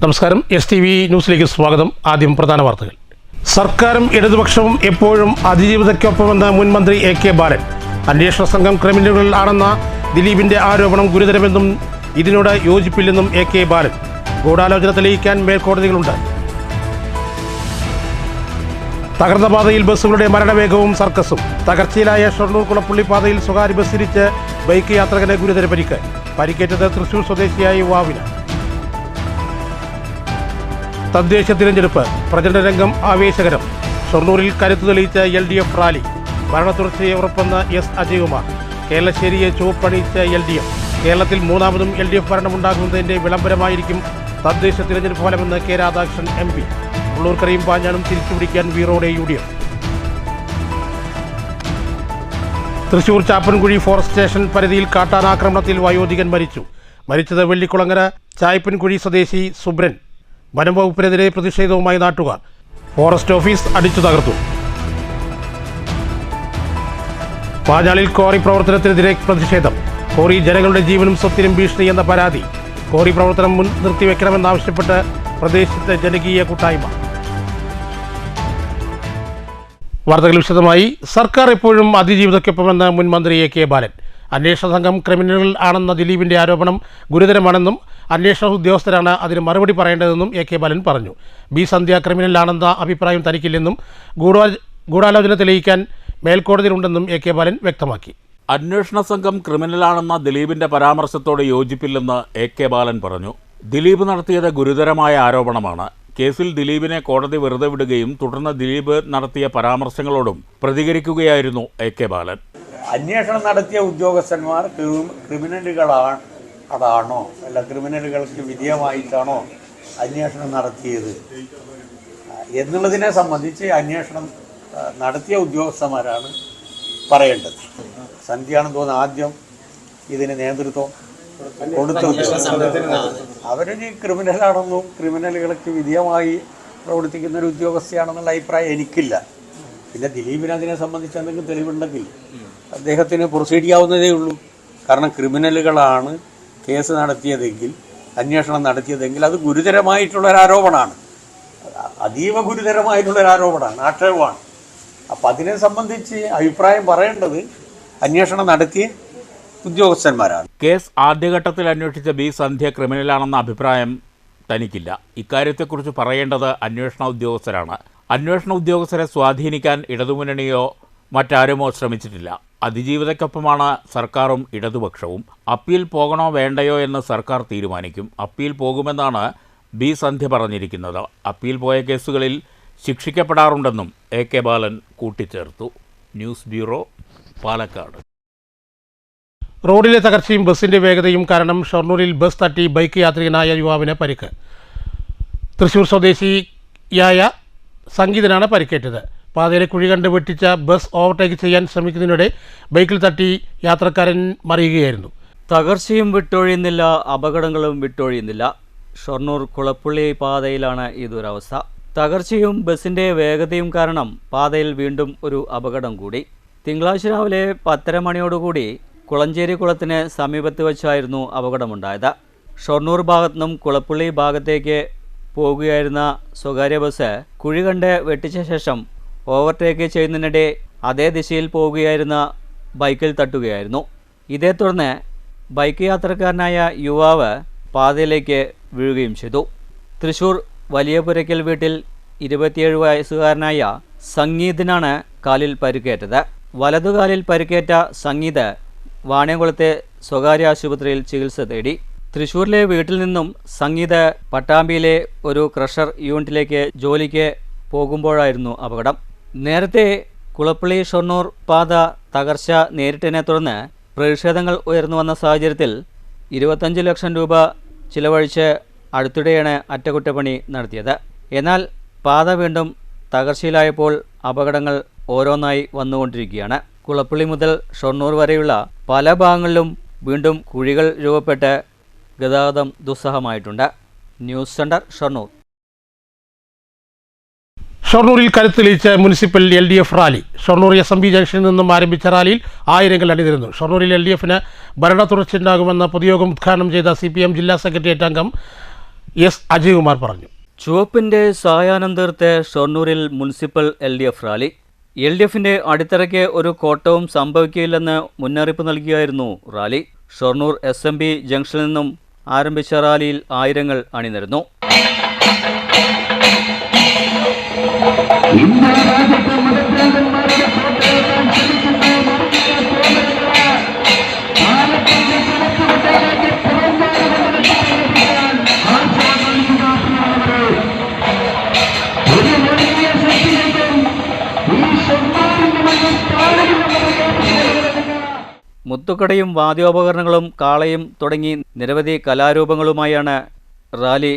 നമസ്കാരം, STV ന്യൂസിലേക്ക് സ്വാഗതം. ആദ്യം പ്രധാന വാർത്തകൾ. സർക്കാരും ഇടതുപക്ഷവും എപ്പോഴും അതിജീവിതയ്ക്കൊപ്പമെന്ന് മുൻ മന്ത്രി AK ബാലൻ. അന്വേഷണ സംഘം ക്രിമിനലുകൾ ആണെന്ന ദിലീപിന്റെ ആരോപണം ഗുരുതരമെന്നും ഇതിനോട് യോജിപ്പില്ലെന്നും AK ബാലൻ. ഗൂഢാലോചന തെളിയിക്കാൻ മേൽക്കോടതികളുണ്ട്. തകർന്ന പാതയിൽ ബസ്സുകളുടെ മരണവേഗവും സർക്കസും. തകർച്ചയിലായ ഷൊർണൂർ കുളപ്പുള്ളി പാതയിൽ സ്വകാര്യ ബസ് ഇടിച്ച് ബൈക്ക് യാത്രികന് ഗുരുതര പരിക്ക്. പരിക്കേറ്റത് തൃശൂർ സ്വദേശിയായ യുവാവിന്. തദ്ദേശ തിരഞ്ഞെടുപ്പ് പ്രചരണരംഗം ആവേശകരം. ഷൊർണൂരിൽ കരുത്തു തെളിയിച്ച LDF റാലി. ഭരണത്തുടർച്ചയെ ഉറപ്പെന്ന് S അജയ്കുമാർ. കേരളശ്ശേരിയെ ചുവപ്പണിയിച്ച LDF. കേരളത്തിൽ മൂന്നാമതും LDF ഭരണമുണ്ടാകുന്നതിന്റെ വിളംബരമായിരിക്കും തദ്ദേശ തിരഞ്ഞെടുപ്പ് ഫലമെന്ന് K രാധാകൃഷ്ണൻ MP. ഉള്ളൂർക്കരയും പാഞ്ഞാനും തിരിച്ചുപിടിക്കാൻ വീറോടെ UDF. Thrissur Chappankuzhi forest station പരിധിയിൽ കാട്ടാനാക്രമണത്തിൽ വയോധികൻ മരിച്ചു. മരിച്ചത് വെള്ളിക്കുളങ്ങര ചായപ്പൻകുഴി സ്വദേശി സുബ്രൻ. വനം വകുപ്പിനെതിരെ പ്രതിഷേധവുമായി നാട്ടുകാർ. ഫോറസ്റ്റ് ഓഫീസ് അടിച്ചു തകർത്തു. പാഞ്ഞാളിൽ ക്വാറി പ്രവർത്തനത്തിനെതിരെ പ്രതിഷേധം. ക്വാറി ജനങ്ങളുടെ ജീവനും സ്വത്തിനും ഭീഷണി എന്ന പരാതി. ക്വാറി പ്രവർത്തനം മുൻ നിർത്തിവെക്കണമെന്നാവശ്യപ്പെട്ട് പ്രദേശത്തെ ജനകീയ കൂട്ടായ്മ. വാർത്തകൾ വിശദമായി. സർക്കാർ എപ്പോഴും അതിജീവിതയ്ക്കൊപ്പമെന്ന് മുൻ മന്ത്രി AK ബാലൻ. അന്വേഷണ സംഘം ക്രിമിനലുകൾ ആണെന്ന ദിലീപിന്റെ ആരോപണം ഗുരുതരമാണെന്നും അന്വേഷണ ഉദ്യോഗസ്ഥരാണ് അതിന് മറുപടി പറയേണ്ടതെന്നും AK ബാലൻ പറഞ്ഞു. B സന്ധ്യ ക്രിമിനലാണെന്ന അഭിപ്രായം തനിക്കില്ലെന്നും ഗൂഢാലോചന തെളിയിക്കാൻ മേൽക്കോടതിയിലുണ്ടെന്നും AK ബാലൻ വ്യക്തമാക്കി. അന്വേഷണ സംഘം ക്രിമിനലാണെന്ന ദിലീപിന്റെ പരാമർശത്തോട് യോജിപ്പില്ലെന്ന് AK ബാലൻ പറഞ്ഞു. ദിലീപ് നടത്തിയത് ഗുരുതരമായ ആരോപണമാണ്. കേസിൽ ദിലീപിനെ കോടതി വെറുതെ വിടുകയും തുടർന്ന് ദിലീപ് നടത്തിയ പരാമർശങ്ങളോടും പ്രതികരിക്കുകയായിരുന്നു AK ബാലൻ. അന്വേഷണം നടത്തിയ ഉദ്യോഗസ്ഥന്മാർ അതാണോ അല്ല ക്രിമിനലുകൾക്ക് വിധേയമായിട്ടാണോ അന്വേഷണം നടത്തിയത് എന്നുള്ളതിനെ സംബന്ധിച്ച് അന്വേഷണം നടത്തിയ ഉദ്യോഗസ്ഥന്മാരാണ് പറയേണ്ടത്. സന്ധ്യയാണെന്ന് തോന്നുന്നു ആദ്യം ഇതിന് നേതൃത്വം കൊടുത്ത അവരൊരു ക്രിമിനലാണെന്നും ക്രിമിനലുകൾക്ക് വിധേയമായി പ്രവർത്തിക്കുന്ന ഒരു ഉദ്യോഗസ്ഥയാണെന്നുള്ള അഭിപ്രായം എനിക്കില്ല. പിന്നെ ദിലീപിന് അതിനെ സംബന്ധിച്ച് എന്തെങ്കിലും തെളിവുണ്ടെങ്കിൽ അദ്ദേഹത്തിന് പ്രൊസീഡ് ചെയ്യാവുന്നതേ ഉള്ളൂ. കാരണം ക്രിമിനലുകളാണ് കേസ് നടത്തിയതെങ്കിൽ, അന്വേഷണം നടത്തിയതെങ്കിൽ അത് ഗുരുതരമായിട്ടുള്ളൊരാരോപണമാണ്, അതീവ ഗുരുതരമായിട്ടുള്ളൊരാരോപണമാണ്, ആക്ഷേപമാണ്. അപ്പം അതിനെ സംബന്ധിച്ച് അഭിപ്രായം പറയേണ്ടത് അന്വേഷണം നടത്തിയ ഉദ്യോഗസ്ഥന്മാരാണ്. കേസ് ആദ്യഘട്ടത്തിൽ അന്വേഷിച്ച B സന്ധ്യ ക്രിമിനലാണെന്ന അഭിപ്രായം തനിക്കില്ല. ഇക്കാര്യത്തെക്കുറിച്ച് പറയേണ്ടത് അന്വേഷണ ഉദ്യോഗസ്ഥരാണ്. അന്വേഷണ ഉദ്യോഗസ്ഥരെ സ്വാധീനിക്കാൻ ഇടതുമുന്നണിയോ മറ്റാരുമോ ശ്രമിച്ചിട്ടില്ല. അതിജീവിതയ്ക്കൊപ്പമാണ് സർക്കാരും ഇടതുപക്ഷവും. അപ്പീൽ പോകണോ വേണ്ടയോ എന്ന് സർക്കാർ തീരുമാനിക്കും. അപ്പീൽ പോകുമെന്നാണ് B സന്ധ്യ പറഞ്ഞിരിക്കുന്നത്. അപ്പീൽ പോയ കേസുകളിൽ ശിക്ഷിക്കപ്പെടാറുണ്ടെന്നും AK ബാലൻ കൂട്ടിച്ചേർത്തു. News bureau, Palakkad. റോഡിലെ തകർച്ചയും ബസ്സിന്റെ വേഗതയും കാരണം ഷൊർണൂരിൽ ബസ് തട്ടി ബൈക്ക് യാത്രികനായ യുവാവിന് പരിക്ക്. തൃശൂർ സ്വദേശിയായ സംഗീതനാണ് പരിക്കേറ്റത്. പാതയിലെ കുഴി കണ്ട് വെട്ടിച്ച ബസ് ഓവർടേക്ക് ചെയ്യാൻ ശ്രമിക്കുന്നതിനിടെ ബൈക്കിൽ തട്ടി യാത്രക്കാരൻ മറിയുകയായിരുന്നു. തകർച്ചയും വിട്ടൊഴിയുന്നില്ല, അപകടങ്ങളും വിട്ടൊഴിയുന്നില്ല. ഷൊർണൂർ കുളപ്പുള്ളി പാതയിലാണ് ഈ ദുരവസ്ഥ. തകർച്ചയും ബസിന്റെ വേഗതയും കാരണം പാതയിൽ വീണ്ടും ഒരു അപകടം കൂടി. തിങ്കളാഴ്ച രാവിലെ 10:30 മണിയോടുകൂടി കുളഞ്ചേരി കുളത്തിന് സമീപത്ത് വെച്ചായിരുന്നു അപകടമുണ്ടായത്. ഷൊർണൂർ ഭാഗത്തുനിന്നും കുളപ്പുള്ളി ഭാഗത്തേക്ക് പോകുകയായിരുന്ന സ്വകാര്യ ബസ് കുഴി കണ്ട് വെട്ടിച്ച ശേഷം ഓവർടേക്ക് ചെയ്യുന്നതിനിടെ അതേ ദിശയിൽ പോകുകയായിരുന്ന ബൈക്കിൽ തട്ടുകയായിരുന്നു. ഇതേ തുടർന്ന് ബൈക്ക് യാത്രക്കാരനായ യുവാവ് പാതയിലേക്ക് വീഴുകയും ചെയ്തു. തൃശൂർ വലിയപുരയ്ക്കൽ വീട്ടിൽ 27 വയസ്സുകാരനായ സംഗീതിനാണ് കാലിൽ പരിക്കേറ്റത്. വലതുകാലിൽ പരിക്കേറ്റ സംഗീത് വാണിയംകുളത്തെ സ്വകാര്യ ആശുപത്രിയിൽ ചികിത്സ തേടി. തൃശൂരിലെ വീട്ടിൽ നിന്നും സംഗീത് പട്ടാമ്പിയിലെ ഒരു ക്രഷർ യൂണിറ്റിലേക്ക് ജോലിക്ക് പോകുമ്പോഴായിരുന്നു അപകടം. നേരത്തെ കുളപ്പള്ളി ഷൊർണൂർ പാത തകർച്ച നേരിട്ടതിനെ തുടർന്ന് പ്രതിഷേധങ്ങൾ ഉയർന്നു വന്ന സാഹചര്യത്തിൽ 25 ലക്ഷം രൂപ ചിലവഴിച്ച് അടുത്തിടെയാണ് അറ്റകുറ്റപ്പണി നടത്തിയത്. എന്നാൽ പാത വീണ്ടും തകർച്ചയിലായപ്പോൾ അപകടങ്ങൾ ഓരോന്നായി വന്നുകൊണ്ടിരിക്കുകയാണ്. കുളപ്പള്ളി മുതൽ ഷൊർണൂർ വരെയുള്ള പല ഭാഗങ്ങളിലും വീണ്ടും കുഴികൾ രൂപപ്പെട്ട് ഗതാഗതം ദുസ്സഹമായിട്ടുണ്ട്. News centre, Shoranur. ഷൊർണൂരിൽ കരുത്ത് തെളിയിച്ച് മുനിസിപ്പൽ LDF റാലി. ഷൊർണൂർ SMB ജംഗ്ഷനിൽ നിന്നും ആരംഭിച്ച റാലിയിൽ ആയിരങ്ങൾ അണിനിരന്നു. ഷൊർണൂരിൽ LDFന് ഭരണ തുടർച്ചയുണ്ടാകുമെന്ന് പൊതുയോഗം ഉദ്ഘാടനം ചെയ്ത CPM ജില്ലാ സെക്രട്ടേറിയറ്റ് അംഗം എസ് അജയ്കുമാർ പറഞ്ഞു. ചുവപ്പിന്റെ സായാഹ്നം തീർത്ത് ഷൊർണൂരിൽ മുനിസിപ്പൽ LDF റാലി. LDFിന്റെ അടിത്തറയ്ക്ക് ഒരു കോട്ടവും സംഭവിക്കില്ലെന്ന് മുന്നറിയിപ്പ് നൽകിയായിരുന്നു റാലി. ഷൊർണൂർ SMB ജംഗ്ഷനിൽ നിന്നും ആരംഭിച്ച റാലിയിൽ ആയിരങ്ങൾ അണിനിരന്നു. മുത്തുക്കടയും വാദ്യോപകരണങ്ങളും കാളയും തുടങ്ങി നിരവധി കലാരൂപങ്ങളുമായാണ് റാലി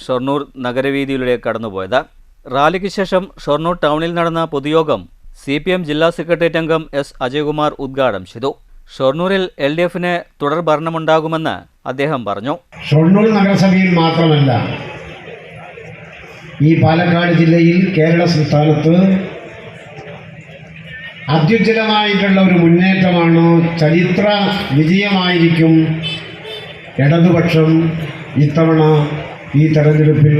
ഷൊർണൂർ നഗരവീതിയിലൂടെ കടന്നുപോയത്. റാലിക്ക് ശേഷം ഷൊർണൂർ ടൗണിൽ നടന്ന പൊതുയോഗം CPM ജില്ലാ സെക്രട്ടേറിയറ്റ് അംഗം S അജയ്കുമാർ ഉദ്ഘാടനം ചെയ്തു. ഷൊർണൂരിൽ LDFന് തുടർ ഭരണമുണ്ടാകുമെന്ന് അദ്ദേഹം പറഞ്ഞു. ഷൊർണൂർ നഗരസഭയിൽ മാത്രമല്ല, ഈ പാലക്കാട് ജില്ലയിൽ, കേരള സംസ്ഥാനത്ത് അത്യുജ്വലമായിട്ടുള്ള ഒരു മുന്നേറ്റമാണ്, ചരിത്ര വിജയമായിരിക്കും ഇടതുപക്ഷം ഇത്തവണ ഈ തെരഞ്ഞെടുപ്പിൽ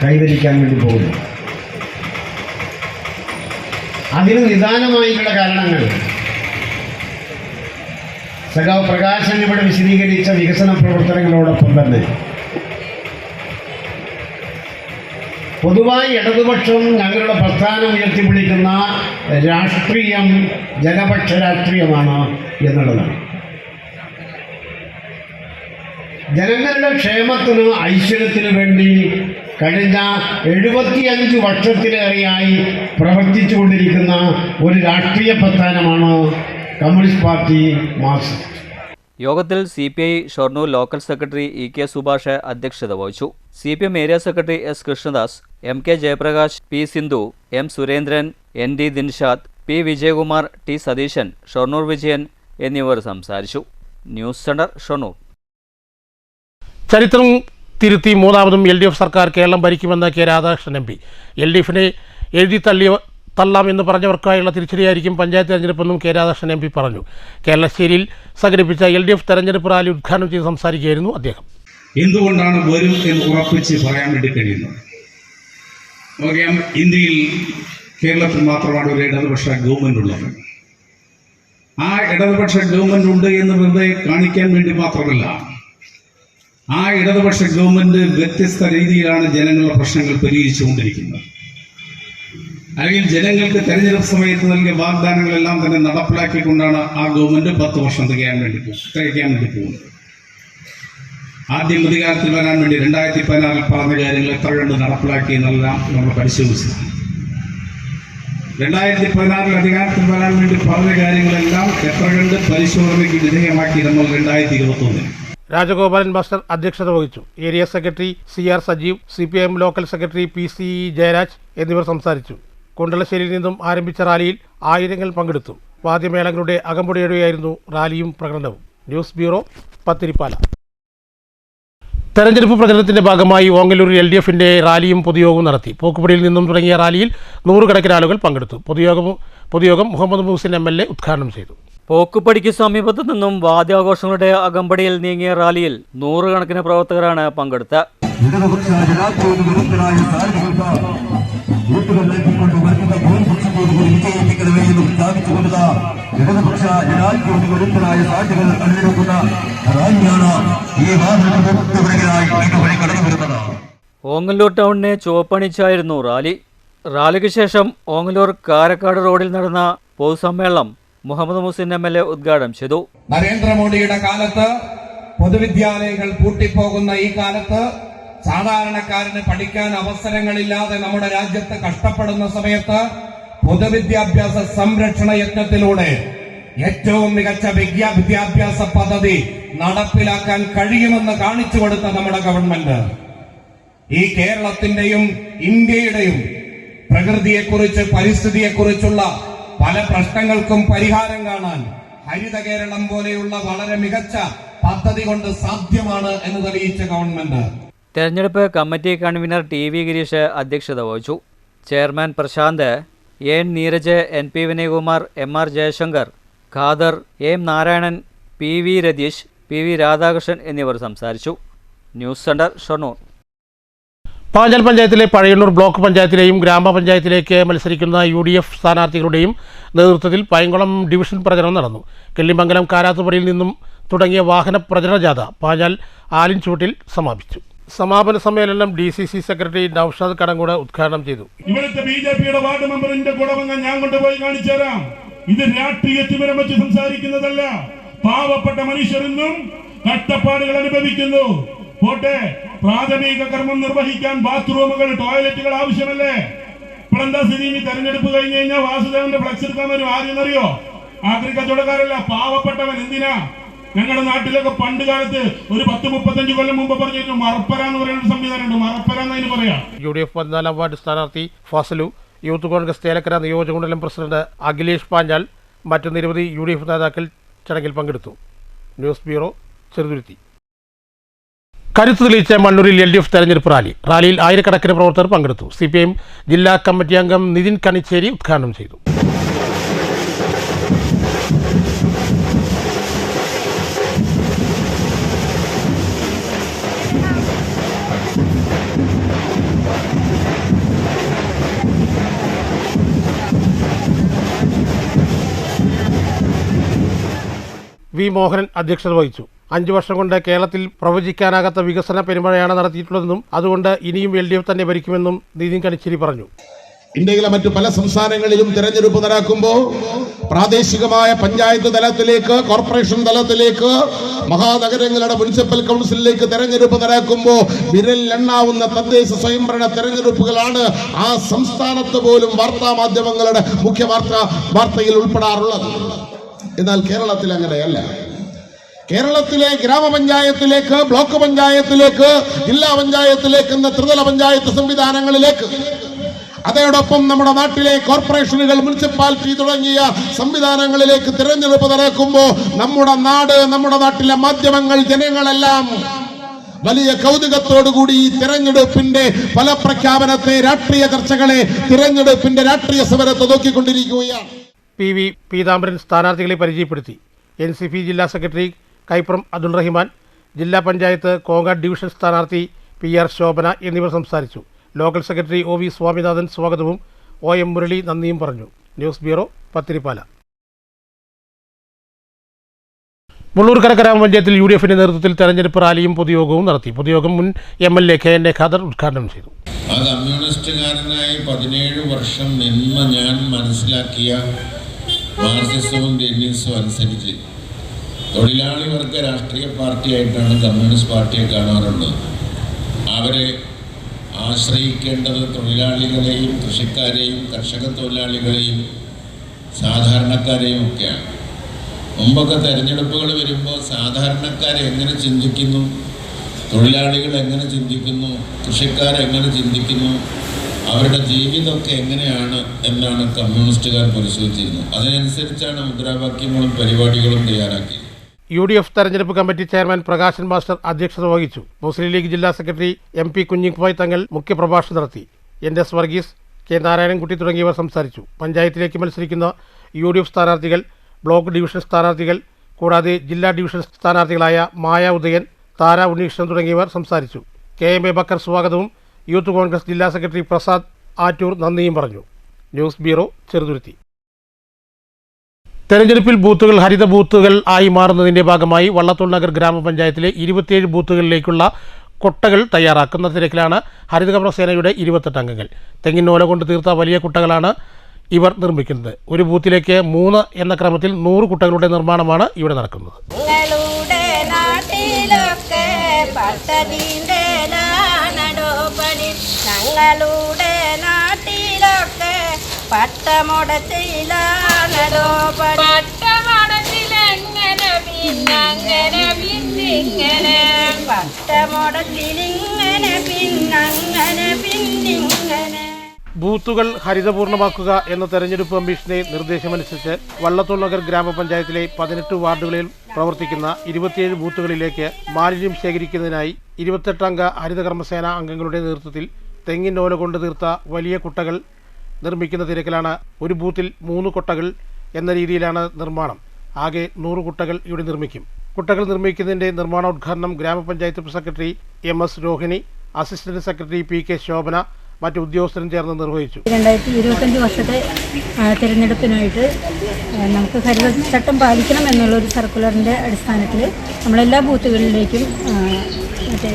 കൈവരിക്കാൻ വേണ്ടി പോകുന്നു. അതിന് നിദാനമായിട്ടുള്ള കാരണങ്ങൾ സഖാവ് പ്രകാശൻ ഇവിടെ വിശദീകരിച്ച വികസന പ്രവർത്തനങ്ങളോടൊപ്പം തന്നെ പൊതുവായി ഇടതുപക്ഷം ഞങ്ങളുടെ പ്രസ്ഥാനം ഉയർത്തിപ്പിടിക്കുന്ന രാഷ്ട്രീയം ജനപക്ഷ രാഷ്ട്രീയമാണ് എന്നുള്ളതാണ്. ജനങ്ങളുടെ ക്ഷേമത്തിന്, ഐശ്വര്യത്തിനു വേണ്ടി കഴിഞ്ഞ 75 വർഷത്തിലേറെയായി പ്രവർത്തിച്ചുകൊണ്ടിരിക്കുന്ന ഒരു രാഷ്ട്രീയ പ്രസ്ഥാനമാണ് കമ്മ്യൂണിസ്റ്റ് പാർട്ടി മാർക്സിസ്റ്റ്. യോഗത്തിൽ CPI Shoranur local secretary EK Subhash അധ്യക്ഷത വഹിച്ചു. CPM area secretary S Krishnadas, MK Jayaprakash, P Sindhu, M Surendran, ND Dinshad, P Vijayakumar, T Satheesan, Shoranur Vijayan എന്നിവർ സംസാരിച്ചു. News centre Shoranur. ചരിത്രം തിരുത്തി മൂന്നാമതും LDF സർക്കാർ കേരളം ഭരിക്കുമെന്ന് K രാധാകൃഷ്ണൻ MP. LDFനെ എഴുതി തള്ളാം എന്ന് പറഞ്ഞവർക്കായുള്ള തിരിച്ചടിയായിരിക്കും പഞ്ചായത്ത് തെരഞ്ഞെടുപ്പെന്നും K രാധാകൃഷ്ണൻ MP പറഞ്ഞു. കേരളശ്ശേരിയിൽ സംഘടിപ്പിച്ച LDF തെരഞ്ഞെടുപ്പ് റാലി ഉദ്ഘാടനം ചെയ്ത് സംസാരിക്കുകയായിരുന്നു അദ്ദേഹം. എന്തുകൊണ്ടാണ് വരും എന്ന് ഉറപ്പിച്ച് പറയാൻ വേണ്ടി കഴിയുന്നത്? നമുക്കറിയാം, ഇന്ത്യയിൽ കേരളത്തിൽ മാത്രമാണ് ഒരു ഇടതുപക്ഷ ഗവൺമെന്റ് ഉള്ളത്. ആ ഇടതുപക്ഷ ഗവൺമെന്റ് ഉണ്ട് എന്ന് വെറുതെ കാണിക്കാൻ വേണ്ടി മാത്രമല്ല, ആ ഇടതുപക്ഷ ഗവൺമെന്റ് വ്യത്യസ്ത രീതിയിലാണ് ജനങ്ങളുടെ പ്രശ്നങ്ങൾ പരിഹരിച്ചുകൊണ്ടിരിക്കുന്നത്. അല്ലെങ്കിൽ ജനങ്ങൾക്ക് തെരഞ്ഞെടുപ്പ് സമയത്ത് നൽകിയ വാഗ്ദാനങ്ങളെല്ലാം തന്നെ നടപ്പിലാക്കിക്കൊണ്ടാണ് ആ ഗവൺമെന്റ് 10 വർഷം തികയ്ക്കാൻ വേണ്ടി പോകുന്നത്. ആദ്യം അധികാരത്തിൽ വരാൻ വേണ്ടി 2016 പറഞ്ഞ കാര്യങ്ങൾ എത്ര കണ്ട് നടപ്പിലാക്കി എന്നെല്ലാം നമ്മൾ പരിശോധിച്ചു. 2016 അധികാരത്തിൽ വരാൻ വേണ്ടി പറഞ്ഞ കാര്യങ്ങളെല്ലാം എത്ര കണ്ട് പരിശോധനയ്ക്ക് വിധേയമാക്കി നമ്മൾ 2021. രാജഗോപാലൻ മാസ്റ്റർ അധ്യക്ഷത വഹിച്ചു. Area secretary CR Sajeev, CPM local secretary PC Jayaraj എന്നിവർ സംസാരിച്ചു. കുണ്ടളശ്ശേരിയിൽ നിന്നും ആരംഭിച്ച റാലിയിൽ ആയിരങ്ങൾ പങ്കെടുത്തു. വാദ്യമേളങ്ങളുടെ അകമ്പടിയോടെയായിരുന്നു റാലിയും പ്രകടനവും. News bureau, Pathirippala. തെരഞ്ഞെടുപ്പ് പ്രചരണത്തിന്റെ ഭാഗമായി ഓങ്ങല്ലൂരിൽ LDFന്റെ റാലിയും പൊതുയോഗവും നടത്തി. പോക്കുപടിയിൽ നിന്നും തുടങ്ങിയ റാലിയിൽ 100 കണക്കിന് ആളുകൾ പങ്കെടുത്തു. പൊതുയോഗം മുഹമ്മദ് മുഹസിൻ MLA ഉദ്ഘാടനം ചെയ്തു. പോക്കുപടിക്ക് സമീപത്തു നിന്നും വാദ്യാഘോഷങ്ങളുടെ അകമ്പടിയിൽ നീങ്ങിയ റാലിയിൽ 100 കണക്കിന് പ്രവർത്തകരാണ് പങ്കെടുത്തത്. ഓങ്ങല്ലൂർ ടൗണിനെ ചുവപ്പണിച്ചായിരുന്നു റാലി. റാലിക്ക് ശേഷം ഓങ്ങല്ലൂർ കാരക്കാട് റോഡിൽ നടന്ന പൊതുസമ്മേളനം മുഹമ്മദ് മുഹസിൻ MLA ഉദ്ഘാടനം ചെയ്തു. നരേന്ദ്രമോദിയുടെ കാലത്ത് പൊതുവിദ്യാലയങ്ങൾ പൂട്ടിപ്പോകുന്ന ഈ കാലത്ത് സാധാരണക്കാരന് പഠിക്കാൻ അവസരങ്ങളില്ലാതെ നമ്മുടെ രാജ്യത്ത് കഷ്ടപ്പെടുന്ന സമയത്ത് പൊതുവിദ്യാഭ്യാസ സംരക്ഷണ യജ്ഞത്തിലൂടെ ഏറ്റവും മികച്ച വിദ്യാഭ്യാസ പദ്ധതി നടപ്പിലാക്കാൻ കഴിയുമെന്ന് കാണിച്ചു കൊടുത്ത നമ്മുടെ ഗവൺമെന്റ് ഈ കേരളത്തിന്റെയും ഇന്ത്യയുടെയും പ്രകൃതിയെക്കുറിച്ച്, പരിസ്ഥിതിയെക്കുറിച്ചുള്ള പല പ്രശ്നങ്ങൾക്കും പരിഹാരം കാണാൻ ഹരിത കേരളം പോലെയുള്ള വളരെ മികച്ച പദ്ധതി കൊണ്ട് സാധ്യമാണ് എന്ന് തെളിയിച്ച ഗവൺമെന്റ്. തെരഞ്ഞെടുപ്പ് കമ്മിറ്റി കൺവീനർ TV ഗിരീഷ് അധ്യക്ഷത വഹിച്ചു. Chairman Prashanth, AN Neeraj, NP Vinayakumar, MR Jayashankar, Khader, AM Narayanan, PV Ratheesh, PV Radhakrishnan എന്നിവർ സംസാരിച്ചു. News centre Shoranur. പാഞ്ചാൽ പഞ്ചായത്തിലെ പഴയന്നൂർ ബ്ലോക്ക് പഞ്ചായത്തിലെയും ഗ്രാമപഞ്ചായത്തിലേക്ക് മത്സരിക്കുന്ന UDF സ്ഥാനാർത്ഥികളുടെയും നേതൃത്വത്തിൽ പൈങ്കുളം ഡിവിഷൻ പ്രചരണം നടന്നു. കിള്ളിമംഗലം കാരാത്തുപടിയിൽ നിന്നും തുടങ്ങിയ വാഹന പ്രചരണ ജാഥ പാഞ്ചാൽ ആലിൻചൂട്ടിൽ സമാപിച്ചു. സമാപന സമ്മേളനം DCC സെക്രട്ടറി നൌഷാദ് കടങ്ങോട് ഉദ്ഘാടനം ചെയ്തു. ഇവിടുത്തെ BJPയുടെ വാർഡ് മെമ്പറിന്റെ കൂടവങ്ങ ഞാൻ കൊണ്ടുപോയി കാണിച്ചു തരാം. ഇത് രാഷ്ട്രീയ തിമിരം വെച്ച് സംസാരിക്കുന്നതല്ല. പാവപ്പെട്ട മനുഷ്യരെന്നും കഷ്ടപ്പാടുകൾ അനുഭവിക്കുന്നു. പോട്ടെ, പ്രാഥമിക കർമ്മം നിർവഹിക്കാൻ ബാത്റൂമുകൾ, ടോയ്ലറ്റുകൾ ആവശ്യമല്ലേ? ഇപ്പോഴെന്താ സ്ഥിതി? ഇനി തെരഞ്ഞെടുപ്പ് കഴിഞ്ഞ് കഴിഞ്ഞാൽ വാസുദേവന്റെ ഫ്ലക്സ് എടുക്കാൻ വരും. ആരെന്നറിയോ? ആക്രി കച്ചവടക്കാരല്ല, പാവപ്പെട്ടവൻ. എന്തിനാ? ഞങ്ങളുടെ നാട്ടിലൊക്കെ പണ്ട് കാലത്ത് ഒരു 10-35 കൊല്ലം മുമ്പ് പറഞ്ഞിട്ട് മറപ്പര എന്ന് പറയുന്ന ഒരു സംവിധാനമുണ്ട്. മറപ്പര എന്നതിന് പറയാം. UDF 14 വാർഡ് സ്ഥാനാർത്ഥി ഫാസലു, യൂത്ത് കോൺഗ്രസ് തേലക്കര നിയോജകമണ്ഡലം പ്രസിഡന്റ് അഖിലേഷ് പാഞ്ചാൽ, മറ്റു നിരവധി UDF നേതാക്കൾ ചടങ്ങിൽ പങ്കെടുത്തു. News bureau, Cheruthuruthy. കരുത്ത് തെളിയിച്ച മണ്ണൂരിൽ LDF തെരഞ്ഞെടുപ്പ് റാലി. റാലിയിൽ ആയിരക്കണക്കിന് പ്രവർത്തകർ പങ്കെടുത്തു. CPM ജില്ലാ കമ്മിറ്റി അംഗം നിതിൻ കണിച്ചേരി ഉദ്ഘാടനം ചെയ്തു. V. മോഹനൻ അധ്യക്ഷത വഹിച്ചു. 5 വർഷം കൊണ്ട് കേരളത്തിൽ പ്രവചിക്കാനാകാത്ത വികസന പെരുമഴയാണ് നടത്തിയിട്ടുള്ളതെന്നും അതുകൊണ്ട് ഇനിയും LDF തന്നെ ഭരിക്കുമെന്നും നിതിൻ കണിച്ചേരി പറഞ്ഞു. ഇന്ത്യയിലെ മറ്റു പല സംസ്ഥാനങ്ങളിലും തെരഞ്ഞെടുപ്പ് നടക്കുമ്പോൾ പ്രാദേശികമായ പഞ്ചായത്ത് തലത്തിലേക്ക്, കോർപ്പറേഷൻ തലത്തിലേക്ക്, മഹാനഗരങ്ങളുടെ മുനിസിപ്പൽ കൗൺസിലിലേക്ക് തെരഞ്ഞെടുപ്പ് നടക്കുമ്പോൾ വിരലിലെണ്ണാവുന്ന തദ്ദേശ സ്വയംഭരണ തെരഞ്ഞെടുപ്പുകളാണ് ആ സംസ്ഥാനത്ത് പോലും വാർത്താ മാധ്യമങ്ങളുടെ മുഖ്യ വാർത്തയിൽ ഉൾപ്പെടാറുള്ളത്. എന്നാൽ കേരളത്തിൽ അങ്ങനെയല്ല. കേരളത്തിലെ ഗ്രാമപഞ്ചായത്തിലേക്ക്, ബ്ലോക്ക് പഞ്ചായത്തിലേക്ക്, ജില്ലാ പഞ്ചായത്തിലേക്ക് എന്ന ത്രിതല പഞ്ചായത്ത് സംവിധാനങ്ങളിലേക്ക്, അതോടൊപ്പം നമ്മുടെ നാട്ടിലെ കോർപ്പറേഷനുകൾ, മുനിസിപ്പാലിറ്റി തുടങ്ങിയ സംവിധാനങ്ങളിലേക്ക് തിരഞ്ഞെടുപ്പ് നടക്കുമ്പോൾ നമ്മുടെ നാട്, നമ്മുടെ നാട്ടിലെ മാധ്യമങ്ങൾ, ജനങ്ങളെല്ലാം വലിയ കൗതുകത്തോടുകൂടി ഈ തിരഞ്ഞെടുപ്പിന്റെ ഫലപ്രഖ്യാപനത്തെ, രാഷ്ട്രീയ ചർച്ചകളെ, തിരഞ്ഞെടുപ്പിന്റെ രാഷ്ട്രീയ സമരത്തെ നോക്കിക്കൊണ്ടിരിക്കുകയാണ്. PV പീതാംബരൻ സ്ഥാനാർത്ഥികളെ പരിചയപ്പെടുത്തി. NCP ജില്ലാ സെക്രട്ടറി കൈപ്രം അബ്ദുൾ റഹിമാൻ, ജില്ലാ പഞ്ചായത്ത് കോങ്ങാട് ഡിവിഷൻ സ്ഥാനാർത്ഥി PR ശോഭന എന്നിവർ സംസാരിച്ചു. ലോക്കൽ സെക്രട്ടറി OV സ്വാമിനാഥൻ സ്വാഗതവും OM മുരളി നന്ദിയും പറഞ്ഞു. News bureau, Pathiripala. മുള്ളൂർക്കര ഗ്രാമപഞ്ചായത്തിൽ UDFന്റെ നേതൃത്വത്തിൽ തെരഞ്ഞെടുപ്പ് റാലിയും പൊതുയോഗവും നടത്തി. പൊതുയോഗം മുൻ MLA KN ഖാദർ ഉദ്ഘാടനം ചെയ്തു. ആ കമ്മ്യൂണിസ്റ്റുകാരനായി 17 വർഷം നിന്ന് ഞാൻ മനസ്സിലാക്കിയ മാർക്സിസവും ലെനിനിസവും അനുസരിച്ച് തൊഴിലാളി വർഗ രാഷ്ട്രീയ പാർട്ടിയായിട്ടാണ് കമ്മ്യൂണിസ്റ്റ് പാർട്ടിയെ കാണാറുള്ളത്. അവരെ ആശ്രയിക്കേണ്ടത് തൊഴിലാളികളെയും, കൃഷിക്കാരെയും, കർഷക തൊഴിലാളികളെയും, സാധാരണക്കാരെയും ഒക്കെയാണ്. മുമ്പൊക്കെ തെരഞ്ഞെടുപ്പുകൾ വരുമ്പോൾ സാധാരണക്കാരെങ്ങനെ ചിന്തിക്കുന്നു, തൊഴിലാളികൾ എങ്ങനെ ചിന്തിക്കുന്നു, കൃഷിക്കാരെങ്ങനെ ചിന്തിക്കുന്നു, അവരുടെ ജീവിതമൊക്കെ എങ്ങനെയാണ് എന്നാണ് കമ്മ്യൂണിസ്റ്റുകാർ പരിശോധിച്ചിരുന്നത്. അതിനനുസരിച്ചാണ് മുദ്രാവാക്യങ്ങളും പരിപാടികളും തയ്യാറാക്കിയത്. UDF തെരഞ്ഞെടുപ്പ് കമ്മിറ്റി ചെയർമാൻ പ്രകാശൻ മാസ്റ്റർ അധ്യക്ഷത വഹിച്ചു. മുസ്ലിം ലീഗ് ജില്ലാ സെക്രട്ടറി MP കുഞ്ഞിക്കോയ് തങ്ങൾ മുഖ്യപ്രഭാഷണം നടത്തി. NS വർഗീസ്, K നാരായണൻകുട്ടി തുടങ്ങിയവർ സംസാരിച്ചു. പഞ്ചായത്തിലേക്ക് മത്സരിക്കുന്ന UDF സ്ഥാനാർത്ഥികൾ, ബ്ലോക്ക് ഡിവിഷൻ സ്ഥാനാർത്ഥികൾ, കൂടാതെ ജില്ലാ ഡിവിഷൻ സ്ഥാനാർത്ഥികളായ മായ ഉദയൻ, താര ഉണ്ണീകൃഷ്ണൻ തുടങ്ങിയവർ സംസാരിച്ചു. KM ബക്കർ സ്വാഗതവും യൂത്ത് കോൺഗ്രസ് ജില്ലാ സെക്രട്ടറി പ്രസാദ് ആറ്റൂർ നന്ദിയും പറഞ്ഞു. News bureau, Cheruthuruthy. തെരഞ്ഞെടുപ്പിൽ ബൂത്തുകൾ ഹരിത ബൂത്തുകൾ ആയി മാറുന്നതിൻ്റെ ഭാഗമായി വള്ളത്തോൾ നഗർ ഗ്രാമപഞ്ചായത്തിലെ 27 ബൂത്തുകളിലേക്കുള്ള കൊട്ടകൾ തയ്യാറാക്കുന്ന തിരക്കിലാണ് ഹരിതകർമ്മ സേനയുടെ 28 അംഗങ്ങൾ. തെങ്ങിനോല കൊണ്ട് തീർത്ത വലിയ കുട്ടകളാണ് ഇവർ നിർമ്മിക്കുന്നത്. ഒരു ബൂത്തിലേക്ക് 3 എന്ന ക്രമത്തിൽ 100 കുട്ടകളുടെ നിർമ്മാണമാണ് ഇവിടെ നടക്കുന്നത്. ബൂത്തുകൾ ഹരിതപൂർണ്ണമാക്കുക എന്ന തെരഞ്ഞെടുപ്പ് കമ്മീഷന്റെ നിർദ്ദേശമനുസരിച്ച് വള്ളത്തോൾ നഗർ ഗ്രാമപഞ്ചായത്തിലെ 18 വാർഡുകളിൽ പ്രവർത്തിക്കുന്ന 27 ബൂത്തുകളിലേക്ക് മാലിന്യം ശേഖരിക്കുന്നതിനായി 28 അംഗ ഹരിതകർമ്മസേന അംഗങ്ങളുടെ നേതൃത്വത്തിൽ തെങ്ങിനോല കൊണ്ട് തീർത്ത വലിയ കുട്ടകൾ നിർമ്മിക്കുന്ന തിരക്കിലാണ്. ഒരു ബൂത്തിൽ 3 കൊട്ടകൾ എന്ന രീതിയിലാണ് നിർമ്മാണം. ആകെ 100 കുട്ടകൾ ഇവിടെ നിർമ്മിക്കും. കുട്ടകൾ നിർമ്മിക്കുന്നതിൻ്റെ നിർമ്മാണോദ്ഘാടനം ഗ്രാമപഞ്ചായത്ത് secretary MS Rohini, assistant secretary PK Shobhana, മറ്റു ഉദ്യോഗസ്ഥരും ചേർന്ന് നിർവഹിച്ചു. 2025 വർഷത്തെ തിരഞ്ഞെടുപ്പിനായിട്ട് നമുക്ക് ഹരിതചട്ടം പാലിക്കണം എന്നുള്ളൊരു സർക്കുലറിൻ്റെ അടിസ്ഥാനത്തിൽ നമ്മളെല്ലാ ബൂത്തുകളിലേക്കും മറ്റേ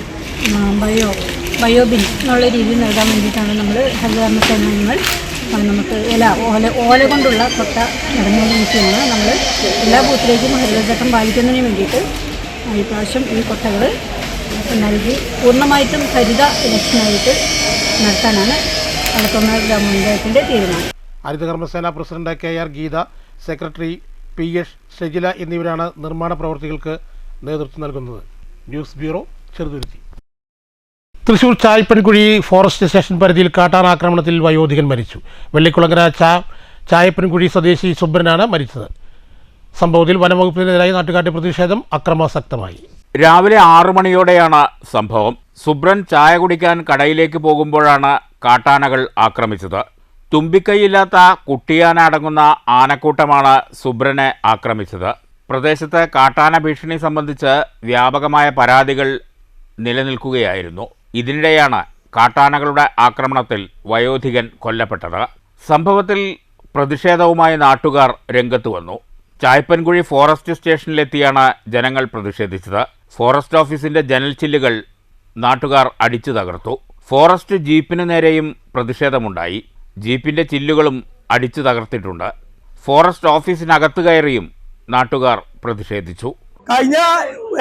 ബയോബിൻ എന്നുള്ള രീതിയിൽ നൽകാൻ വേണ്ടിയിട്ടാണ് നമ്മൾ ഹരിതകർമ്മ സേനാംഗങ്ങൾ നമുക്ക് ഓല കൊണ്ടുള്ള കൊട്ട നടന്നുകൊണ്ടിരിക്കുകയാണ്. നമ്മൾ എല്ലാ ബൂത്തിലേക്കും ഹരിതചട്ടം പാലിക്കുന്നതിന് വേണ്ടിയിട്ട് ഈ പ്രാവശ്യം ഈ കൊട്ടകൾ നൽകി പൂർണ്ണമായിട്ടും ഹരിത ഇലക്ഷനായിട്ട് നടത്താനാണ് അളത്തോന്ന ഗ്രാമപഞ്ചായത്തിൻ്റെ തീരുമാനം. ഹരിതകർമ്മസേന president KR Geetha, secretary PS Shejila എന്നിവരാണ് നിർമ്മാണ പ്രവൃത്തികൾക്ക് നേതൃത്വം നൽകുന്നത്. News bureau, Cheruthuruthy. Thrissur Chayappankuzhi forest station പരിധിയിൽ കാട്ടാനാക്രമണത്തിൽ വയോധികൻ മരിച്ചു. വെള്ളിക്കുളങ്ങര ചായപ്പൻകുഴി സ്വദേശി സുബ്രനാണ് മരിച്ചത്. സംഭവത്തിൽ വനംവകുപ്പിനെതിരായി നാട്ടുകാരുടെ പ്രതിഷേധം അക്രമാസക്തമായി. രാവിലെ 6 മണിയോടെയാണ് സംഭവം. സുബ്രൻ ചായ കുടിക്കാൻ കടയിലേക്ക് പോകുമ്പോഴാണ് കാട്ടാനകൾ ആക്രമിച്ചത്. തുമ്പിക്കൈയില്ലാത്ത കുട്ടിയാന അടങ്ങുന്ന ആനക്കൂട്ടമാണ് സുബ്രനെ ആക്രമിച്ചത്. പ്രദേശത്ത് കാട്ടാന ഭീഷണി സംബന്ധിച്ച് വ്യാപകമായ പരാതികൾ നിലനിൽക്കുകയായിരുന്നു. ഇതിനിടെയാണ് കാട്ടാനകളുടെ ആക്രമണത്തിൽ വയോധികൻ കൊല്ലപ്പെട്ടത്. സംഭവത്തിൽ പ്രതിഷേധവുമായി നാട്ടുകാർ രംഗത്ത് വന്നു. ചായപ്പൻകുഴി ഫോറസ്റ്റ് സ്റ്റേഷനിലെത്തിയാണ് ജനങ്ങൾ പ്രതിഷേധിച്ചത്. ഫോറസ്റ്റ് ഓഫീസിന്റെ ജനൽ ചില്ലുകൾ നാട്ടുകാർ അടിച്ചു തകർത്തു. ഫോറസ്റ്റ് ജീപ്പിന് നേരെയും പ്രതിഷേധമുണ്ടായി. ജീപ്പിന്റെ ചില്ലുകളും അടിച്ചു തകർത്തിട്ടുണ്ട്. ഫോറസ്റ്റ് ഓഫീസിനകത്ത് കയറിയും നാട്ടുകാർ പ്രതിഷേധിച്ചു. കഴിഞ്ഞ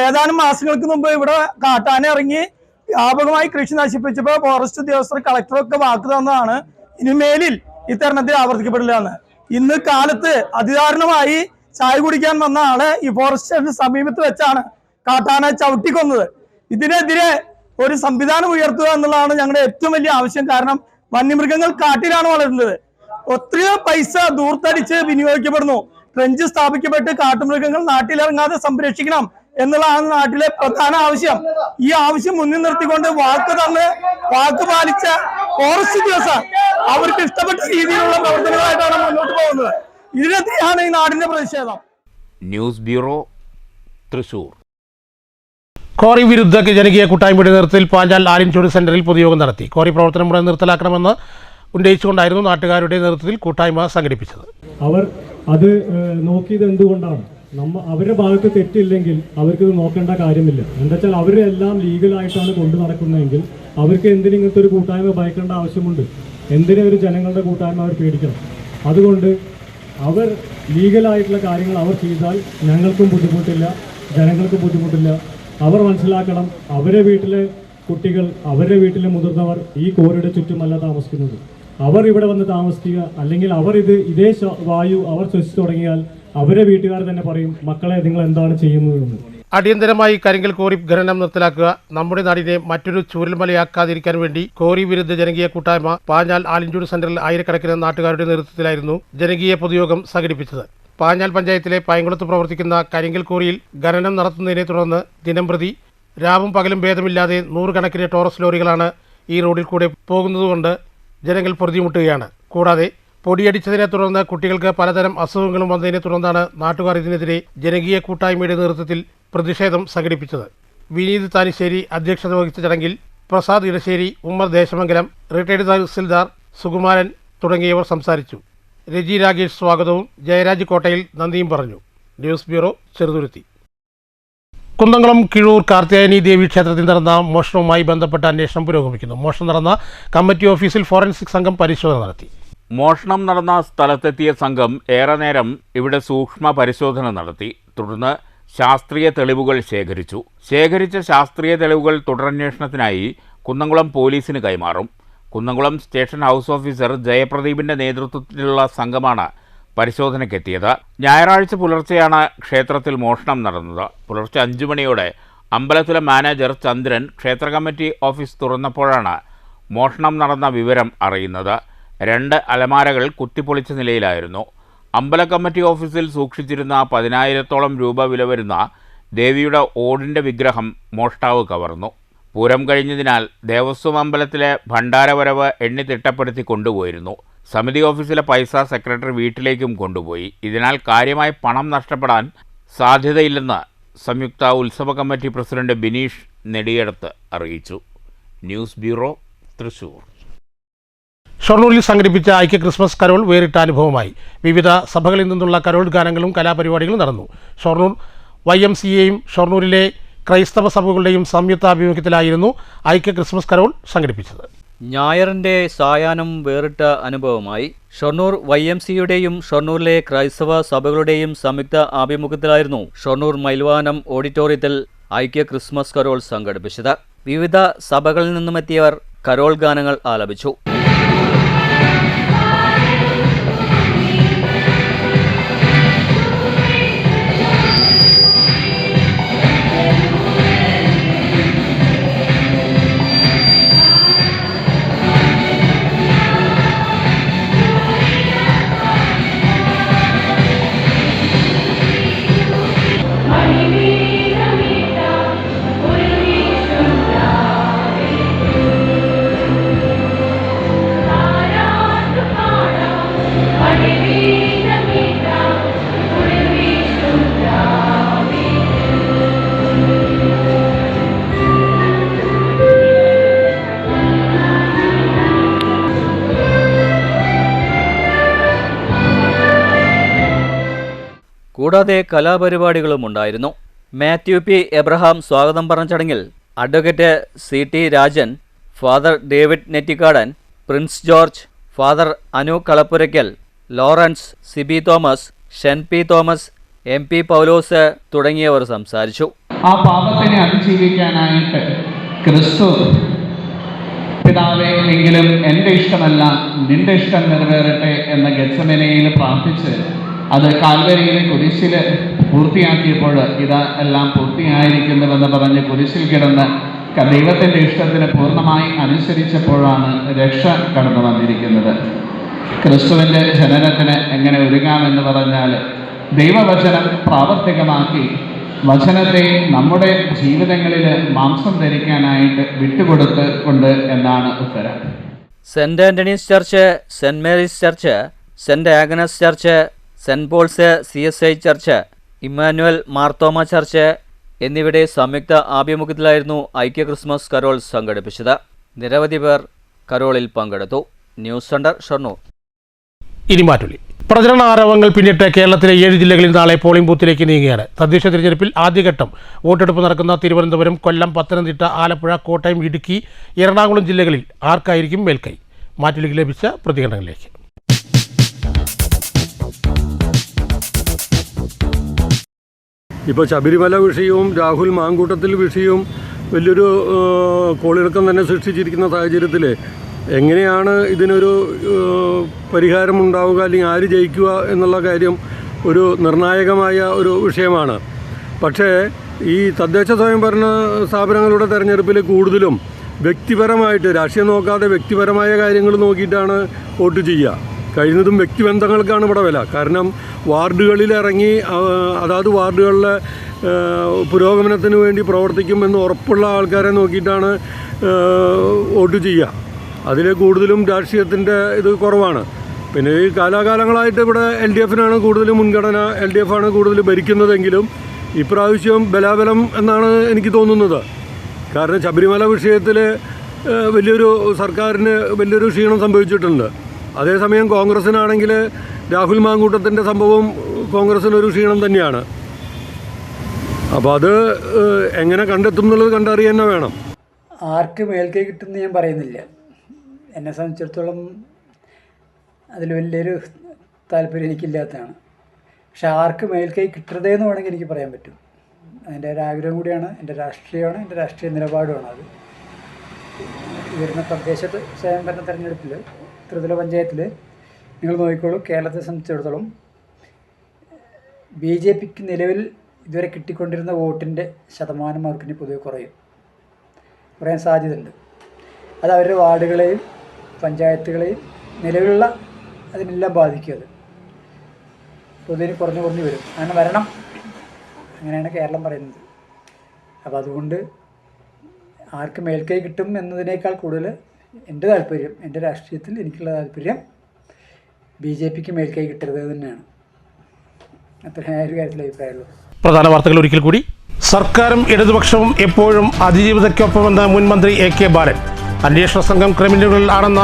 ഏതാനും മാസങ്ങൾക്ക് മുമ്പ് ഇവിടെ കാട്ടാന ഇറങ്ങി വ്യാപകമായി കൃഷി നശിപ്പിച്ചപ്പോൾ ഫോറസ്റ്റ് ഉദ്യോഗസ്ഥർ കളക്ടറൊക്കെ വാക്ക് തന്നതാണ് ഇനിമേലിൽ ഇത്തരണത്തിൽ ആവർത്തിക്കപ്പെടില്ല എന്ന്. ഇന്ന് കാലത്ത് അതിദാരുണമായി ചായ കുടിക്കാൻ വന്ന ആളെ ഈ ഫോറസ്റ്റ് സ്റ്റേഷന് സമീപത്ത് വെച്ചാണ് കാട്ടാന ചവിട്ടിക്കൊന്നത്. ഇതിനെതിരെ ഒരു സംവിധാനം ഉയർത്തുക എന്നുള്ളതാണ് ഞങ്ങളുടെ ഏറ്റവും വലിയ ആവശ്യം. കാരണം വന്യമൃഗങ്ങൾ കാട്ടിലാണ് വളരുന്നത്. ഒത്തിരി പൈസ ദൂർത്തടിച്ച് വിനിയോഗിക്കപ്പെടുന്നു. ട്രെഞ്ച് സ്ഥാപിക്കപ്പെട്ട് കാട്ടുമൃഗങ്ങൾ നാട്ടിലിറങ്ങാതെ സംരക്ഷിക്കണം എന്നുള്ളതാണ് നാട്ടിലെ പ്രധാന ആവശ്യം. ഈ ആവശ്യം മുന്നിൽ നിർത്തിക്കൊണ്ട് വാക്ക് പാലിച്ച ഫോറസ്റ്റ് ഉദ്യോഗസ്ഥർ അവർക്ക് ഇഷ്ടപ്പെട്ട രീതിയിലുള്ള പ്രവർത്തനങ്ങളായിട്ടാണ് മുന്നോട്ട് പോകുന്നത്. ഇതിനെതിരെയാണ് ഈ നാടിന്റെ പ്രതിഷേധം. News bureau, Thrissur. കോറി വിരുദ്ധ ജനകീയ കൂട്ടായ്മയുടെ നേതൃത്വത്തിൽ പാഞ്ചാൽ ആലിൻചൂട് സെന്ററിൽ പൊതുയോഗം നടത്തി. കോറി പ്രവർത്തനം ഉടൻ നിർത്തലാക്കണമെന്ന് ഉന്നയിച്ചുകൊണ്ടായിരുന്നു നാട്ടുകാരുടെ നേതൃത്വത്തിൽ കൂട്ടായ്മ സംഘടിപ്പിച്ചത്. അവർ അത് നോക്കിയത് എന്തുകൊണ്ടാണ്? അവരുടെ ഭാഗത്ത് തെറ്റില്ലെങ്കിൽ അവർക്കിത് നോക്കേണ്ട കാര്യമില്ല. എന്താ വെച്ചാൽ അവരെല്ലാം ലീഗലായിട്ടാണ് കൊണ്ടു നടക്കുന്നതെങ്കിൽ അവർക്ക് എന്തിനും ഇങ്ങനത്തെ ഒരു കൂട്ടായ്മ ഭയക്കേണ്ട ആവശ്യമുണ്ട്? എന്തിനും ഒരു ജനങ്ങളുടെ കൂട്ടായ്മ അവർ പേടിക്കണം? അതുകൊണ്ട് അവർ ലീഗലായിട്ടുള്ള കാര്യങ്ങൾ അവർ ചെയ്താൽ ഞങ്ങൾക്കും ബുദ്ധിമുട്ടില്ല, ജനങ്ങൾക്കും ബുദ്ധിമുട്ടില്ല. അവർ മനസ്സിലാക്കണം, അവരുടെ വീട്ടിലെ കുട്ടികൾ, അവരുടെ വീട്ടിലെ മുതിർന്നവർ ഈ കോറിയുടെ ചുറ്റുമല്ല താമസിക്കുന്നത്. അവർ ഇവിടെ വന്ന് താമസിക്കുക, അല്ലെങ്കിൽ അവർ ഇതേ വായു അവർ ശ്വസിച്ചു തുടങ്ങിയാൽ അവരെ വീട്ടുകാർ തന്നെ പറയും, മക്കളെ നിങ്ങൾ എന്താണ് ചെയ്യുന്നതെന്ന്. അടിയന്തരമായി കരിങ്കൽ കോറി ഖനനം നിർത്തലാക്കുക, നമ്മുടെ നാടിനെ മറ്റൊരു ചൂരൽമലയാക്കാതിരിക്കാൻ വേണ്ടി കോറി വിരുദ്ധ ജനകീയ കൂട്ടായ്മ പാഞ്ഞാൽ ആലിൻചൂട് സെന്ററിൽ ആയിരക്കണക്കിന് നാട്ടുകാരുടെ നേതൃത്വത്തിലായിരുന്നു ജനകീയ പൊതുയോഗം സംഘടിപ്പിച്ചത്. പാഞ്ഞാൽ പഞ്ചായത്തിലെ പയങ്കുളത്ത് പ്രവർത്തിക്കുന്ന കരിങ്കൽ കോറിയിൽ ഖനനം നടത്തുന്നതിനെ തുടർന്ന് ദിനംപ്രതി രാവും പകലും ഭേദമില്ലാതെ 100 കണക്കിന് ടോറസ് ലോറികളാണ് ഈ റോഡിൽ കൂടെ പോകുന്നതുകൊണ്ട് ജനങ്ങൾ പൊറുതിമുട്ടുകയാണ്. കൂടാതെ പൊടിയടിച്ചതിനെ തുടർന്ന് കുട്ടികൾക്ക് പലതരം അസുഖങ്ങളും വന്നതിനെ തുടർന്നാണ് നാട്ടുകാർ ഇതിനെതിരെ ജനകീയ കൂട്ടായ്മയുടെ നേതൃത്വത്തിൽ പ്രതിഷേധം സംഘടിപ്പിച്ചത്. വിനീത് താനിശ്ശേരി അധ്യക്ഷത വഹിച്ച ചടങ്ങിൽ പ്രസാദ് ഇടശ്ശേരി, ഉമ്മർ ദേശമംഗലം, റിട്ടയർഡ് തഹസിൽദാർ സുകുമാരൻ തുടങ്ങിയവർ സംസാരിച്ചു. രജി രാഗേഷ് സ്വാഗതവും ജയരാജ് കോട്ടയിൽ നന്ദിയും പറഞ്ഞു. News bureau, Cheruthuruthy. കുന്നംകുളം കിഴൂർ കാർത്യായനി ദേവി ക്ഷേത്രത്തിൽ നടന്ന മോഷണവുമായി ബന്ധപ്പെട്ട അന്വേഷണം പുരോഗമിക്കുന്നു. മോഷണം നടന്ന കമ്മിറ്റി ഓഫീസിൽ ഫോറൻസിക് സംഘം പരിശോധന നടത്തി. മോഷണം നടന്ന സ്ഥലത്തെത്തിയ സംഘം ഏറെ നേരം ഇവിടെ സൂക്ഷ്മ പരിശോധന നടത്തി. തുടർന്ന് ശാസ്ത്രീയ തെളിവുകൾ ശേഖരിച്ച ശാസ്ത്രീയ തെളിവുകൾ തുടരന്വേഷണത്തിനായി കുന്നംകുളം പോലീസിന് കൈമാറും. കുന്നംകുളം സ്റ്റേഷൻ ഹൗസ് ഓഫീസർ ജയപ്രദീപിന്റെ നേതൃത്വത്തിലുള്ള സംഘമാണ് പരിശോധനയ്ക്കെത്തിയത്. ഞായറാഴ്ച പുലർച്ചെയാണ് ക്ഷേത്രത്തിൽ മോഷണം നടന്നത്. പുലർച്ചെ 5 മണിയോടെ അമ്പലത്തിലെ മാനേജർ ചന്ദ്രൻ ക്ഷേത്ര കമ്മിറ്റി ഓഫീസ് തുറന്നപ്പോഴാണ് മോഷണം നടന്ന വിവരം അറിയുന്നത്. 2 അലമാരകൾ കുത്തിപ്പൊളിച്ച നിലയിലായിരുന്നു. അമ്പല കമ്മിറ്റി ഓഫീസിൽ സൂക്ഷിച്ചിരുന്ന 10,000-ഓളം രൂപ വില വരുന്ന ദേവിയുടെ ഓടിൻ്റെ വിഗ്രഹം മോഷ്ടാവ് കവർന്നു. പൂരം കഴിഞ്ഞതിനാൽ ദേവസ്വം അമ്പലത്തിലെ ഭണ്ഡാരവരവ് എണ്ണി തിട്ടപ്പെടുത്തി കൊണ്ടുപോയിരുന്നു. സമിതി ഓഫീസിലെ പൈസ സെക്രട്ടറി വീട്ടിലേക്കും കൊണ്ടുപോയി. ഇതിനാൽ കാര്യമായി പണം നഷ്ടപ്പെടാൻ സാധ്യതയില്ലെന്ന് സംയുക്ത ഉത്സവ കമ്മിറ്റി പ്രസിഡന്റ് ബിനീഷ് നെടിയടത്ത് അറിയിച്ചു. News bureau, Thrissur. ഷൊർണൂരിൽ സംഘടിപ്പിച്ച ഐക്യ ക്രിസ്മസ് കരോൾ വേറിട്ട അനുഭവമായി. വിവിധ സഭകളിൽ നിന്നുള്ള കരോൾ ഗാനങ്ങളും കലാപരിപാടികളും നടന്നു. ഷൊർണൂർ YMCAയും ഷൊർണൂരിലെ ക്രൈസ്തവ സഭകളുടെയും സംയുക്താഭിമുഖ്യത്തിലായിരുന്നു ഐക്യ ക്രിസ്മസ് കരോൾ സംഘടിപ്പിച്ചത്. ഞായറിൻ്റെ സായാഹ്നം വേറിട്ട അനുഭവമായി. ഷൊർണൂർ YMCAയുടെയും ഷൊർണൂരിലെ ക്രൈസ്തവ സഭകളുടെയും സംയുക്ത ആഭിമുഖ്യത്തിലായിരുന്നു ഷൊർണൂർ മൈൽവാനം ഓഡിറ്റോറിയത്തിൽ ഐക്യ ക്രിസ്മസ് കരോൾ സംഘടിപ്പിച്ചത്. വിവിധ സഭകളിൽ നിന്നുമെത്തിയവർ കരോൾ ഗാനങ്ങൾ ആലപിച്ചു. കൂടാതെ കലാപരിപാടികളും ഉണ്ടായിരുന്നു. മാത്യു P. എബ്രഹാം സ്വാഗതം പറഞ്ഞ ചടങ്ങിൽ advocate CT Rajan, Father David Nettikkadan, Prince George, Father Anu Kalappurakkal, Lawrence, Siby Thomas, ഷെൻ P. തോമസ്, MP പൗലോസ് തുടങ്ങിയവർ സംസാരിച്ചു. ആ പാപത്തിനെ അതിജീവിക്കാനായിട്ട് ക്രിസ്തു പിതാവേ, എങ്കിലും എൻ്റെ ഇഷ്ടമല്ല നിന്റെ ഇഷ്ടം നിറവേറട്ടെ എന്ന ഗെത്സമനയിൽ പ്രാർത്ഥിച്ച് അത് കാൽവരിയിലെ കുരിശിൽ പൂർത്തിയാക്കിയപ്പോൾ ഇതാ എല്ലാം പൂർത്തിയായിരിക്കുന്നുവെന്ന് പറഞ്ഞ് കുരിശിൽ കിടന്ന് ദൈവത്തിൻ്റെ ഇഷ്ടത്തിന് പൂർണ്ണമായി അനുസരിച്ചപ്പോഴാണ് രക്ഷ കടന്നു വന്നിരിക്കുന്നത്. ക്രിസ്തുവിൻ്റെ ജനനത്തിന് എങ്ങനെ ഒരുങ്ങാമെന്ന് പറഞ്ഞാൽ ദൈവവചനം പ്രാവർത്തികമാക്കി വചനത്തെ നമ്മുടെ ജീവിതങ്ങളിൽ മാംസം ധരിക്കാനായിട്ട് വിട്ടുകൊടുത്തുകൊണ്ട് എന്നാണ് ഉത്തരം. Saint Antony's Church, Saint Mary's Church, Saint Agnes Church, Saint Paul's CSI Church, Immanuel Marthoma Church എന്നിവയുടെ സംയുക്ത ആഭിമുഖ്യത്തിലായിരുന്നു ഐക്യ ക്രിസ്മസ് കരോൾ സംഘടിപ്പിച്ചത്. നിരവധി പേർ കരോളിൽ പങ്കെടുത്തു. News centre, Shoranur. ഇനി മാറ്റുള്ളി. പ്രചരണ ആരവങ്ങൾ പിന്നിട്ട് കേരളത്തിലെ 7 ജില്ലകളിൽ നാളെ പോളിംഗ് ബൂത്തിലേക്ക് നീങ്ങുകയാണ്. തദ്ദേശ തിരഞ്ഞെടുപ്പിൽ ആദ്യഘട്ടം വോട്ടെടുപ്പ് നടക്കുന്ന തിരുവനന്തപുരം, കൊല്ലം, പത്തനംതിട്ട, ആലപ്പുഴ, കോട്ടയം, ഇടുക്കി, എറണാകുളം ജില്ലകളിൽ ആർക്കായിരിക്കും മേൽക്കൈ? മാറ്റുള്ളിക്ക് ലഭിച്ച പ്രതികരണങ്ങളിലേക്ക്. ഇപ്പോൾ ശബരിമല വിഷയവും രാഹുൽ മാങ്കൂട്ടത്തിൽ വിഷയവും വലിയൊരു കോളിളക്കം തന്നെ സൃഷ്ടിച്ചിരിക്കുന്ന സാഹചര്യത്തിൽ എങ്ങനെയാണ് ഇതിനൊരു പരിഹാരം ഉണ്ടാവുക, അല്ലെങ്കിൽ ആര് ജയിക്കുക എന്നുള്ള കാര്യം ഒരു നിർണായകമായ ഒരു വിഷയമാണ്. പക്ഷേ ഈ തദ്ദേശ സ്വയംഭരണ സ്ഥാപനങ്ങളുടെ തെരഞ്ഞെടുപ്പിൽ കൂടുതലും വ്യക്തിപരമായിട്ട്, രാഷ്ട്രീയം നോക്കാതെ വ്യക്തിപരമായ കാര്യങ്ങൾ നോക്കിയിട്ടാണ് വോട്ട് ചെയ്യുക. കഴിയുന്നതും വ്യക്തിബന്ധങ്ങൾക്കാണ് ഇവിടെ വില. കാരണം വാർഡുകളിലിറങ്ങി അതാത് വാർഡുകളിലെ പുരോഗമനത്തിന് വേണ്ടി പ്രവർത്തിക്കുമെന്ന് ഉറപ്പുള്ള ആൾക്കാരെ നോക്കിയിട്ടാണ് വോട്ട് ചെയ്യുക. അതിൽ കൂടുതലും രാഷ്ട്രീയത്തിൻ്റെ ഇത് കുറവാണ്. പിന്നെ ഈ കാലാകാലങ്ങളായിട്ട് ഇവിടെ LDFനാണ് കൂടുതൽ മുൻഗണന, LDF ആണ് കൂടുതൽ ഭരിക്കുന്നതെങ്കിലും ഇപ്രാവശ്യം ബലാബലം എന്നാണ് എനിക്ക് തോന്നുന്നത്. കാരണം ശബരിമല വിഷയത്തിൽ വലിയൊരു സർക്കാരിന് വലിയൊരു ക്ഷീണം സംഭവിച്ചിട്ടുണ്ട്. അതേസമയം കോൺഗ്രസ്സിനാണെങ്കിൽ രാഹുൽ മാങ്കൂട്ടത്തിൻ്റെ സംഭവം കോൺഗ്രസ്സിനൊരു ക്ഷീണം തന്നെയാണ്. അപ്പോൾ അത് എങ്ങനെ കണ്ടെത്തും എന്നുള്ളത് കണ്ടറിയാൻ തന്നെ വേണം. ആർക്ക് മേൽക്കൈ കിട്ടുമെന്ന് ഞാൻ പറയുന്നില്ല. എന്നെ സംബന്ധിച്ചിടത്തോളം അതിൽ വലിയൊരു താല്പര്യം എനിക്കില്ലാത്തതാണ്. പക്ഷെ ആർക്ക് മേൽക്കൈ കിട്ടരുതെന്ന് വേണമെങ്കിൽ എനിക്ക് പറയാൻ പറ്റും. അതിൻ്റെ ഒരു ആഗ്രഹം കൂടിയാണ്, എൻ്റെ രാഷ്ട്രീയമാണ്, എൻ്റെ രാഷ്ട്രീയ നിലപാടുമാണ് അത്. വരുന്ന തദ്ദേശ സ്വയംഭരണ തെരഞ്ഞെടുപ്പിൽ ത്രിതല പഞ്ചായത്തിൽ നിങ്ങൾ നോക്കിക്കോളൂ, കേരളത്തെ സംബന്ധിച്ചിടത്തോളം BJPക്ക് നിലവിൽ ഇതുവരെ കിട്ടിക്കൊണ്ടിരുന്ന വോട്ടിൻ്റെ ശതമാനം അവർക്കിനി പൊതുവെ കുറയാൻ സാധ്യതയുണ്ട്. അത് അവരുടെ വാർഡുകളെയും പഞ്ചായത്തുകളെയും നിലവിലുള്ള അതിനെല്ലാം ബാധിക്കും. അത് പൊതുവിന് കുറഞ്ഞു വരും, അങ്ങനെ വരണം, അങ്ങനെയാണ് കേരളം പറയുന്നത്. അപ്പോൾ അതുകൊണ്ട് ആർക്ക് മേൽക്കൈ കിട്ടും എന്നതിനേക്കാൾ കൂടുതൽ എൻ്റെ താല്പര്യം, എൻ്റെ രാഷ്ട്രീയത്തിൽ എനിക്കുള്ള താല്പര്യം BJPക്ക് മേൽക്കൈ കിട്ടരുത് തന്നെയാണ്. അത്ര ഒരു കാര്യത്തിൽ അഭിപ്രായമുള്ളൂ. പ്രധാന വാർത്തകൾ ഒരിക്കൽ കൂടി. സർക്കാരും ഇടതുപക്ഷവും എപ്പോഴും അതിജീവിതയ്ക്കൊപ്പമെന്ന് മുൻ മന്ത്രി എ കെ ബാലൻ. അന്വേഷണ സംഘം ക്രിമിനലുകൾ ആണെന്ന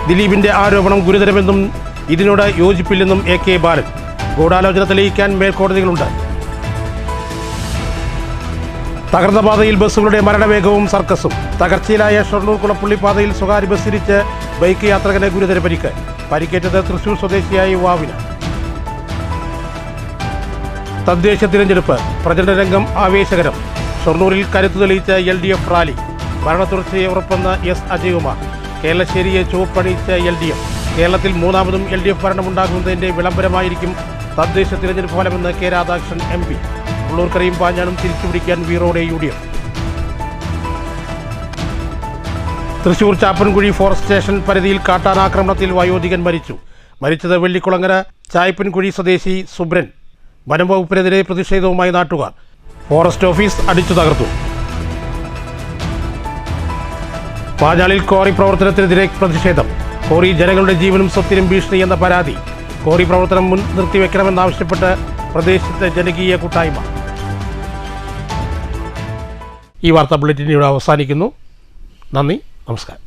ദിലീപിന്റെ ആരോപണം ഗുരുതരമെന്നും ഇതിനോട് യോജിപ്പില്ലെന്നും എ കെ ബാലൻ. ഗൂഢാലോചന തെളിയിക്കാൻ മേൽക്കോടതികളുണ്ട്. തകർന്ന പാതയിൽ ബസ്സുകളുടെ മരണവേഗവും സർക്കസും. തകർച്ചയിലായ ഷൊർണൂർ കുളപ്പുള്ളി പാതയിൽ സ്വകാര്യ ബസ് ഇടിച്ച് ബൈക്ക് യാത്രകന് ഗുരുതര പരിക്ക്. പരിക്കേറ്റത് തൃശൂർ സ്വദേശിയായ യുവാവിന്. തദ്ദേശ തിരഞ്ഞെടുപ്പ് പ്രചരണരംഗം ആവേശകരം. ഷൊർണൂരിൽ കരുത്തു തെളിയിച്ച LDF റാലി. ഭരണത്തുടർച്ചയെ ഉറപ്പെന്ന് S അജയ്കുമാർ. കേരളശ്ശേരിയെ ചുവപ്പണിയിച്ച LDF. കേരളത്തിൽ മൂന്നാമതും LDF ഭരണമുണ്ടാകുന്നതിന്റെ വിളംബരമായിരിക്കും തദ്ദേശ തിരഞ്ഞെടുപ്പ് ഫലമെന്ന് കെ രാധാകൃഷ്ണൻ MP. ഉള്ളൂർക്കരയും പാഞ്ഞാനും തിരിച്ചുപിടിക്കാൻ വീറോടെ UDF. Thrissur Chappankuzhi forest station പരിധിയിൽ കാട്ടാനാക്രമണത്തിൽ വയോധികൻ മരിച്ചു. മരിച്ചത് വെള്ളിക്കുളങ്ങര ചായപ്പൻകുഴി സ്വദേശി സുബ്രൻ. വനം വകുപ്പിനെതിരെ പ്രതിഷേധവുമായി നാട്ടുകാർ. ഫോറസ്റ്റ് ഓഫീസ് അടിച്ചു തകർത്തു. പാഞ്ഞാളിൽ ക്വാറി പ്രവർത്തനത്തിനെതിരെ പ്രതിഷേധം. ക്വാറി ജനങ്ങളുടെ ജീവനും സ്വത്തിനും ഭീഷണി എന്ന പരാതി. ക്വാറി പ്രവർത്തനം നിർത്തിവെക്കണമെന്നാവശ്യപ്പെട്ട് പ്രദേശത്തെ ജനകീയ കൂട്ടായ്മ. ഈ വാർത്താ ബുള്ളറ്റിൻ ഇവിടെ അവസാനിക്കുന്നു. നന്ദി, നമസ്കാരം.